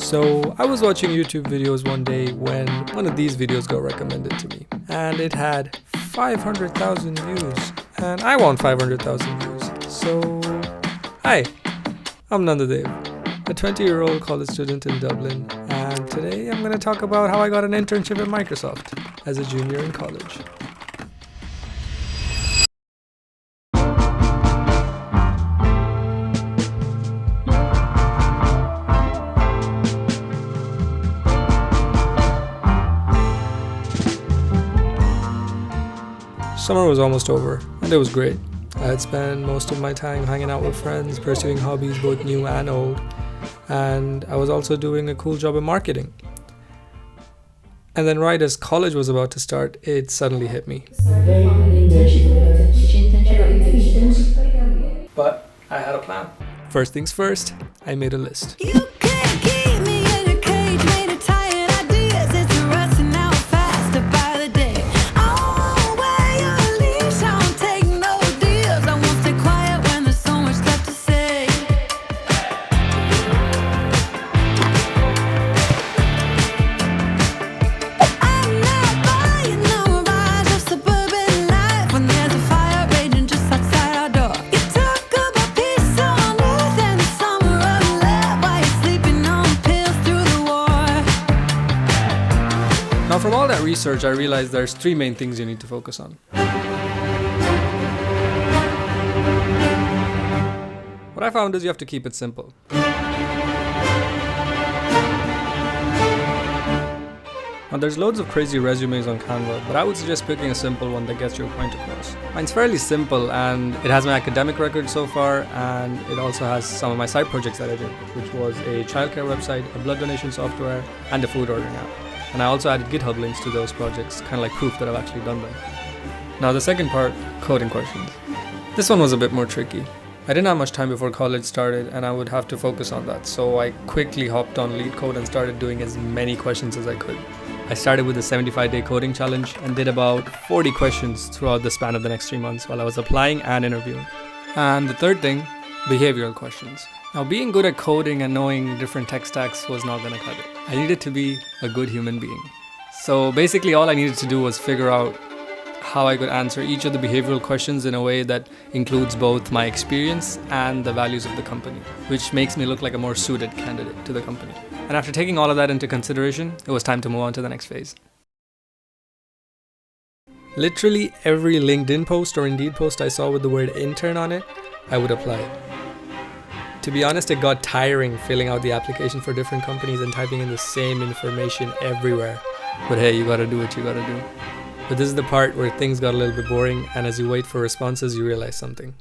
So I was watching YouTube videos one day when one of these videos got recommended to me, and it had 500,000 views, and I want 500,000 views. So, hi, I'm Nandadev, a 20-year-old college student in Dublin, and today I'm going to talk about how I got an internship at Microsoft as a junior in college. Summer was almost over, and it was great. I had spent most of my time hanging out with friends, pursuing hobbies both new and old, and I was also doing a cool job in marketing. And then right as college was about to start, it suddenly hit me. But I had a plan. First things first, I made a list. Now, from all that research, I realized there's three main things you need to focus on. What I found is you have to keep it simple. Now, there's loads of crazy resumes on Canva, but I would suggest picking a simple one that gets your point across. Mine's fairly simple, and it has my academic record so far, and it also has some of my side projects that I did, which was a childcare website, a blood donation software, and a food ordering app. And I also added GitHub links to those projects, kind of like proof that I've actually done them. Now the second part, coding questions. This one was a bit more tricky. I didn't have much time before college started, and I would have to focus on that, so I quickly hopped on LeetCode and started doing as many questions as I could. I started with a 75-day coding challenge and did about 40 questions throughout the span of the next 3 months while I was applying and interviewing. And the third thing, behavioral questions. Now, being good at coding and knowing different tech stacks was not going to cut it. I needed to be a good human being. So basically all I needed to do was figure out how I could answer each of the behavioral questions in a way that includes both my experience and the values of the company, which makes me look like a more suited candidate to the company. And after taking all of that into consideration, it was time to move on to the next phase. Literally every LinkedIn post or Indeed post I saw with the word intern on it, I would apply. To be honest, it got tiring filling out the application for different companies and typing in the same information everywhere. But hey, you gotta do what you gotta do. But this is the part where things got a little bit boring, and as you wait for responses, you realize something.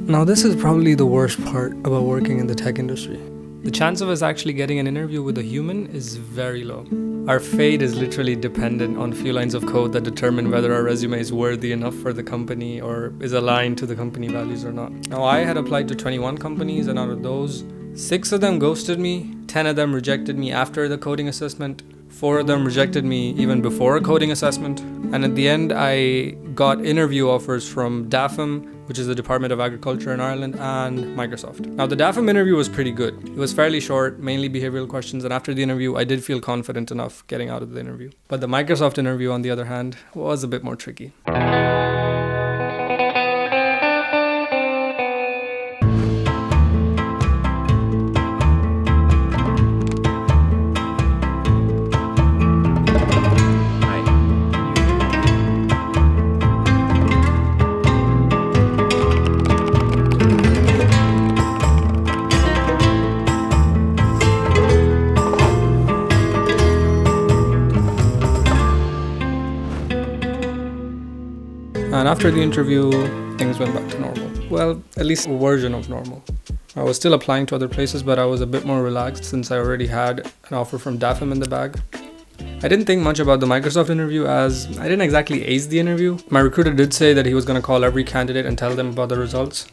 Now, this is probably the worst part about working in the tech industry. The chance of us actually getting an interview with a human is very low. Our fate is literally dependent on a few lines of code that determine whether our resume is worthy enough for the company or is aligned to the company values or not. Now, I had applied to 21 companies, and out of those, 6 of them ghosted me, 10 of them rejected me after the coding assessment, 4 of them rejected me even before a coding assessment, and at the end I got interview offers from DAFM, which is the Department of Agriculture in Ireland, and Microsoft. Now, the DAFM interview was pretty good. It was fairly short, mainly behavioral questions, and after the interview I did feel confident enough getting out of the interview. But the Microsoft interview, on the other hand, was a bit more tricky. And after the interview, things went back to normal. Well, at least a version of normal. I was still applying to other places, but I was a bit more relaxed since I already had an offer from DAFM in the bag. I didn't think much about the Microsoft interview as I didn't exactly ace the interview. My recruiter did say that he was going to call every candidate and tell them about the results.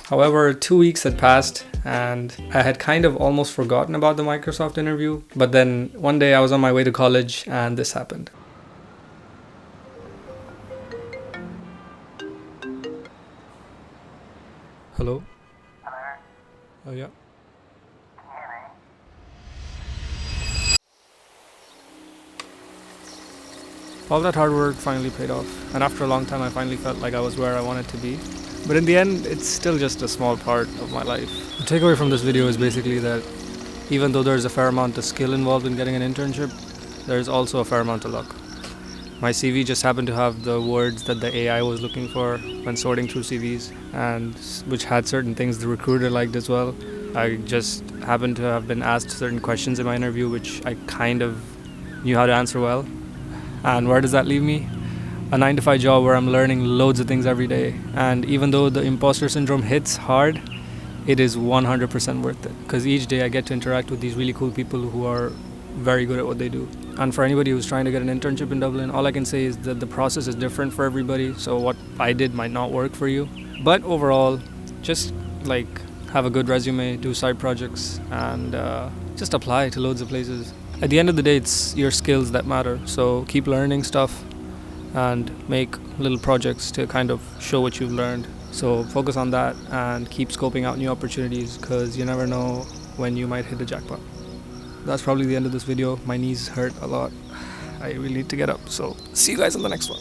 However, 2 weeks had passed and I had kind of almost forgotten about the Microsoft interview. But then one day I was on my way to college and this happened. Hello? Hello. Oh yeah. All that hard work finally paid off, and after a long time I finally felt like I was where I wanted to be. But in the end, it's still just a small part of my life. The takeaway from this video is basically that even though there's a fair amount of skill involved in getting an internship, there's also a fair amount of luck. My CV just happened to have the words that the AI was looking for when sorting through CVs, and which had certain things the recruiter liked as well. I just happened to have been asked certain questions in my interview which I kind of knew how to answer well. And where does that leave me? A 9-to-5 job where I'm learning loads of things every day. And even though the imposter syndrome hits hard, it is 100% worth it. Because each day I get to interact with these really cool people who are very good at what they do. And for anybody who's trying to get an internship in Dublin, all I can say is that the process is different for everybody. So what I did might not work for you. But overall, just have a good resume, do side projects, and just apply to loads of places. At the end of the day, it's your skills that matter. So keep learning stuff and make little projects to kind of show what you've learned. So focus on that and keep scoping out new opportunities, because you never know when you might hit the jackpot. That's probably the end of this video. My knees hurt a lot. I really need to get up. So see you guys on the next one.